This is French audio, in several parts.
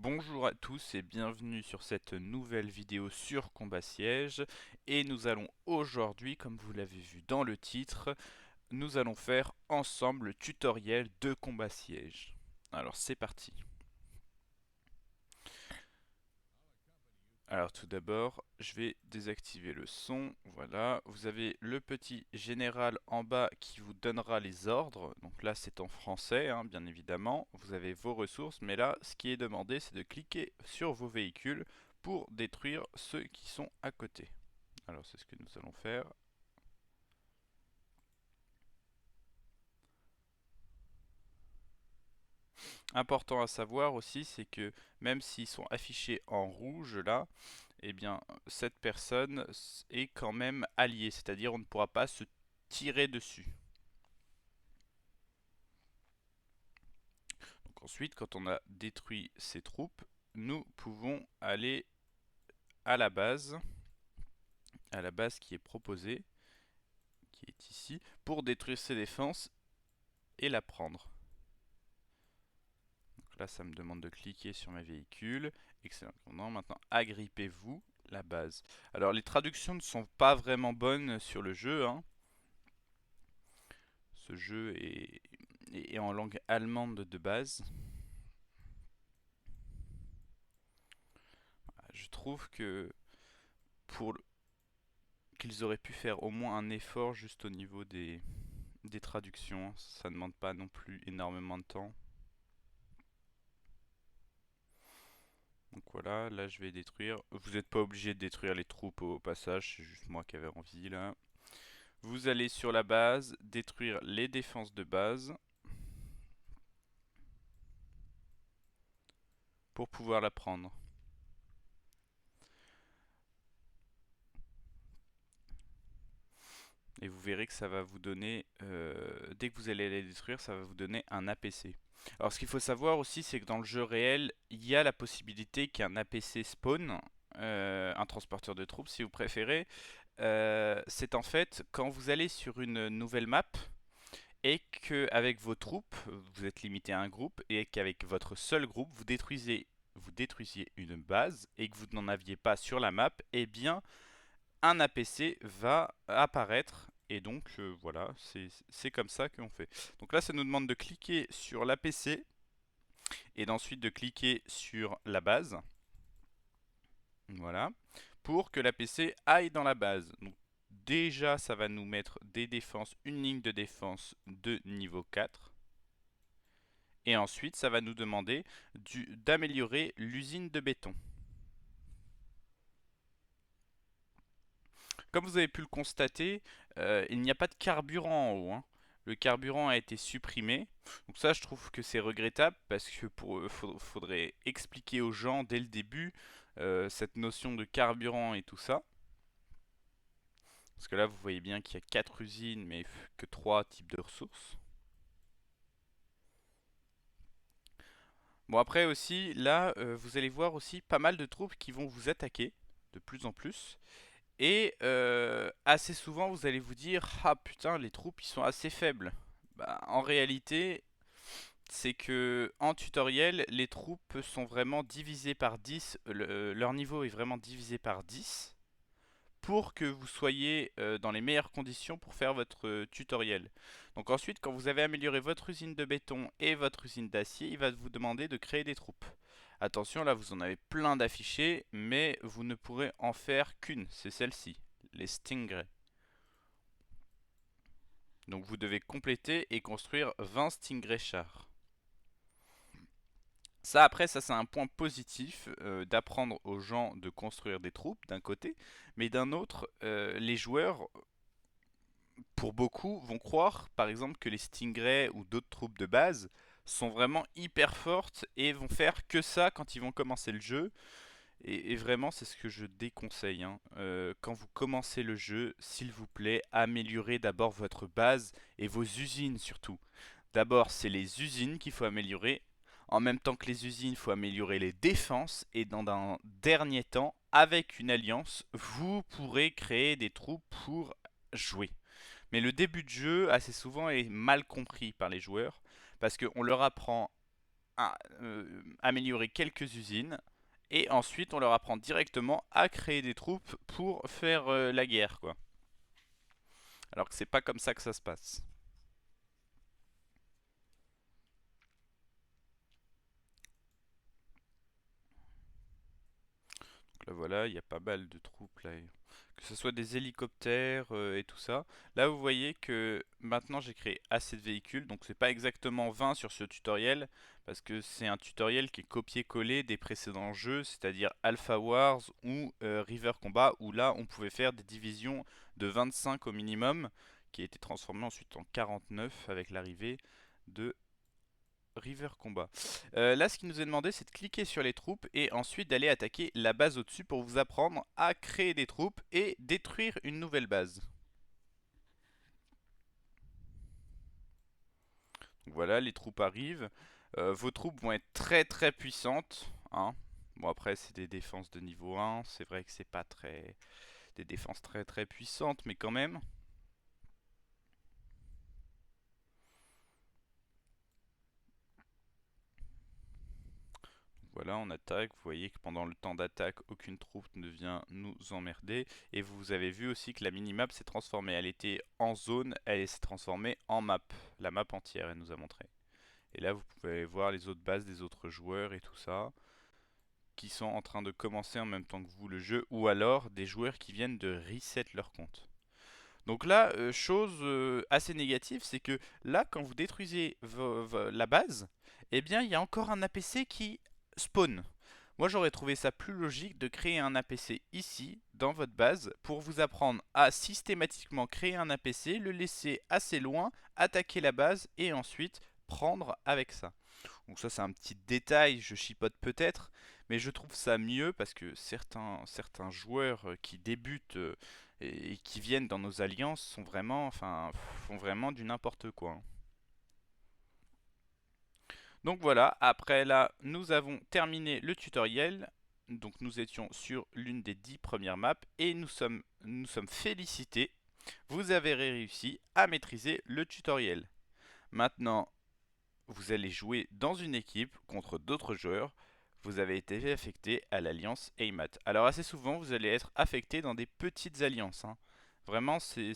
Bonjour à tous et bienvenue sur cette nouvelle vidéo sur Combat Siège. Et nous allons aujourd'hui, comme vous l'avez vu dans le titre, nous allons faire ensemble le tutoriel de Combat Siège. Alors c'est parti. Alors tout d'abord, je vais désactiver le son. Voilà, vous avez le petit général en bas qui vous donnera les ordres. Donc là c'est en français, hein, bien évidemment. Vous avez vos ressources, mais là ce qui est demandé c'est de cliquer sur vos véhicules pour détruire ceux qui sont à côté. Alors c'est ce que nous allons faire. Important à savoir aussi, c'est que même s'ils sont affichés en rouge là, eh bien cette personne est quand même alliée, c'est-à-dire on ne pourra pas se tirer dessus. Donc ensuite, quand on a détruit ces troupes, nous pouvons aller à la base qui est proposée, qui est ici, pour détruire ces défenses et la prendre. Donc là, ça me demande de cliquer sur mes véhicules. Excellent commandant. Maintenant, agrippez-vous la base. Alors, les traductions ne sont pas vraiment bonnes sur le jeu, hein. Ce jeu est en langue allemande de base. Je trouve que pour qu'ils auraient pu faire au moins un effort juste au niveau des traductions. Ça ne demande pas non plus énormément de temps. Donc voilà, là je vais détruire. Vous n'êtes pas obligé de détruire les troupes au passage, c'est juste moi qui avais envie là. Vous allez sur la base, détruire les défenses de base pour pouvoir la prendre. Et vous verrez que ça va vous donner, dès que vous allez les détruire, ça va vous donner un APC. Alors ce qu'il faut savoir aussi, c'est que dans le jeu réel, il y a la possibilité qu'un APC spawn, un transporteur de troupes si vous préférez. C'est en fait quand vous allez sur une nouvelle map et qu'avec vos troupes, vous êtes limité à un groupe, et qu'avec votre seul groupe, vous détruisiez une base et que vous n'en aviez pas sur la map, eh bien un APC va apparaître. Et donc voilà, c'est comme ça qu'on fait. Donc là, ça nous demande de cliquer sur l'APC et ensuite de cliquer sur la base. Voilà. Pour que l'APC aille dans la base. Donc déjà, ça va nous mettre des défenses, une ligne de défense de niveau 4. Et ensuite, ça va nous demander d'améliorer l'usine de béton. Comme vous avez pu le constater, il n'y a pas de carburant en haut, hein. Le carburant a été supprimé. Donc ça, je trouve que c'est regrettable parce que faudrait expliquer aux gens dès le début cette notion de carburant et tout ça. Parce que là, vous voyez bien qu'il y a 4 usines, mais que 3 types de ressources. Bon, après aussi, là, vous allez voir aussi pas mal de troupes qui vont vous attaquer, de plus en plus. Et assez souvent, vous allez vous dire, ah putain, les troupes, ils sont assez faibles. Bah, en réalité, c'est que en tutoriel, les troupes sont vraiment divisées par 10. Leur niveau est vraiment divisé par 10 pour que vous soyez dans les meilleures conditions pour faire votre tutoriel. Donc ensuite, quand vous avez amélioré votre usine de béton et votre usine d'acier, il va vous demander de créer des troupes. Attention, là vous en avez plein d'affichés, mais vous ne pourrez en faire qu'une, c'est celle-ci, les Stingrays. Donc vous devez compléter et construire 20 Stingray chars. Ça après, ça c'est un point positif d'apprendre aux gens de construire des troupes d'un côté, mais d'un autre, les joueurs pour beaucoup, vont croire, par exemple, que les Stingrays ou d'autres troupes de base sont vraiment hyper fortes et vont faire que ça quand ils vont commencer le jeu. Et vraiment, c'est ce que je déconseille, hein. Quand vous commencez le jeu, s'il vous plaît, améliorez d'abord votre base et vos usines surtout. D'abord, c'est les usines qu'il faut améliorer. En même temps que les usines, il faut améliorer les défenses. Et dans un dernier temps, avec une alliance, vous pourrez créer des troupes pour jouer. Mais le début de jeu, assez souvent, est mal compris par les joueurs, parce qu'on leur apprend améliorer quelques usines. Et ensuite, on leur apprend directement à créer des troupes pour faire la guerre, quoi. Alors que c'est pas comme ça que ça se passe. Donc là, voilà, il y a pas mal de troupes là. Que ce soit des hélicoptères et tout ça. Là, vous voyez que maintenant j'ai créé assez de véhicules. Donc c'est pas exactement 20 sur ce tutoriel. Parce que c'est un tutoriel qui est copié-collé des précédents jeux. C'est-à-dire Alpha Wars ou River Combat. Où là, on pouvait faire des divisions de 25 au minimum. Qui a été transformé ensuite en 49 avec l'arrivée de River Combat. Là, ce qui nous est demandé, c'est de cliquer sur les troupes et ensuite d'aller attaquer la base au-dessus pour vous apprendre à créer des troupes et détruire une nouvelle base. Donc voilà, les troupes arrivent. Vos troupes vont être très très puissantes, hein. Bon, après, c'est des défenses de niveau 1. C'est vrai que c'est pas très des défenses très très puissantes, mais quand même. Voilà, on attaque. Vous voyez que pendant le temps d'attaque, aucune troupe ne vient nous emmerder. Et vous avez vu aussi que la minimap s'est transformée. Elle était en zone, elle s'est transformée en map. La map entière, elle nous a montré. Et là, vous pouvez voir les autres bases des autres joueurs et tout ça, qui sont en train de commencer en même temps que vous le jeu, ou alors des joueurs qui viennent de reset leur compte. Donc là, chose assez négative, c'est que là, quand vous détruisez la base, eh bien, il y a encore un APC qui spawn. Moi, j'aurais trouvé ça plus logique de créer un APC ici, dans votre base, pour vous apprendre à systématiquement créer un APC, le laisser assez loin, attaquer la base, et ensuite prendre avec ça. Donc ça, c'est un petit détail, je chipote peut-être, mais je trouve ça mieux parce que certains joueurs qui débutent et qui viennent dans nos alliances sont vraiment, enfin, font vraiment du n'importe quoi, hein. Donc voilà, après là, nous avons terminé le tutoriel. Donc nous étions sur l'une des 10 premières maps et nous sommes félicités. Vous avez réussi à maîtriser le tutoriel. Maintenant, vous allez jouer dans une équipe contre d'autres joueurs. Vous avez été affecté à l'alliance Heimat. Alors assez souvent, vous allez être affecté dans des petites alliances, hein. Vraiment, ce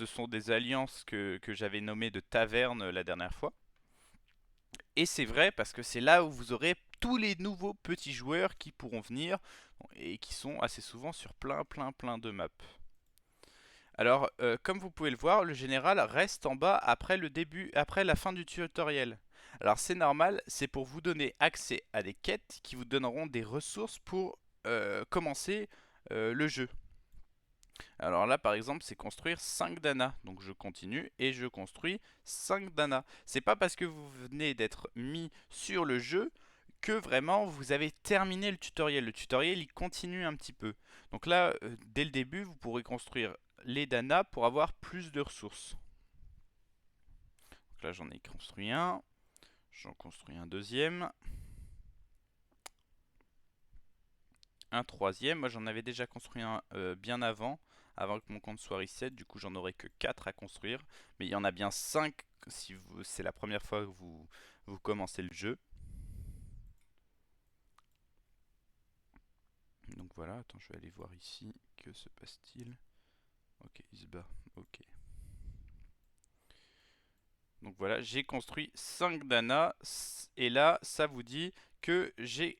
sont des alliances que j'avais nommées de taverne la dernière fois. Et c'est vrai parce que c'est là où vous aurez tous les nouveaux petits joueurs qui pourront venir et qui sont assez souvent sur plein de maps. Alors, comme vous pouvez le voir, le général reste en bas après la fin du tutoriel. Alors c'est normal, c'est pour vous donner accès à des quêtes qui vous donneront des ressources pour commencer le jeu. Alors là par exemple c'est construire 5 dana. Donc je continue et je construis 5 dana. C'est pas parce que vous venez d'être mis sur le jeu que vraiment vous avez terminé le tutoriel. Le tutoriel il continue un petit peu. Donc là dès le début vous pourrez construire les dana pour avoir plus de ressources. Donc là j'en ai construit un. J'en construis un deuxième. Un troisième. Moi j'en avais déjà construit un bien avant que mon compte soit reset. Du coup j'en aurai que 4 à construire. Mais il y en a bien 5 si c'est la première fois que vous commencez le jeu. Donc voilà, attends, je vais aller voir ici. Que se passe-t-il? Ok, il se bat. Ok. Donc voilà, j'ai construit 5 dana. Et là, ça vous dit que j'ai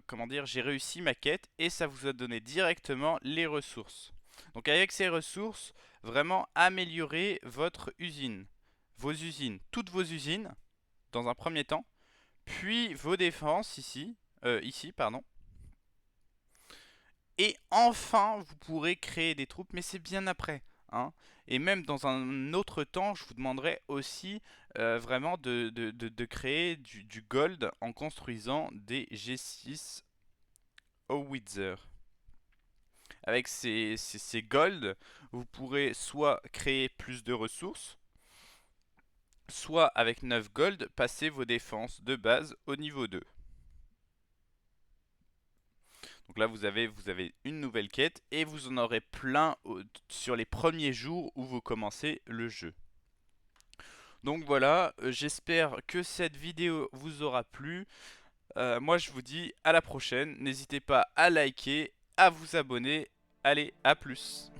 comment dire, j'ai réussi ma quête et ça vous a donné directement les ressources. Donc avec ces ressources, vraiment améliorer votre usine, vos usines, toutes vos usines dans un premier temps, puis vos défenses ici pardon. Et enfin, vous pourrez créer des troupes, mais c'est bien après, hein. Et même dans un autre temps, je vous demanderai aussi vraiment de créer du gold en construisant des G6 Howitzer. Avec ces gold, vous pourrez soit créer plus de ressources, soit avec 9 gold, passer vos défenses de base au niveau 2. Donc là, vous avez une nouvelle quête et vous en aurez plein sur les premiers jours où vous commencez le jeu. Donc voilà, j'espère que cette vidéo vous aura plu. Moi je vous dis à la prochaine. N'hésitez pas à liker, à vous abonner. Allez, à plus.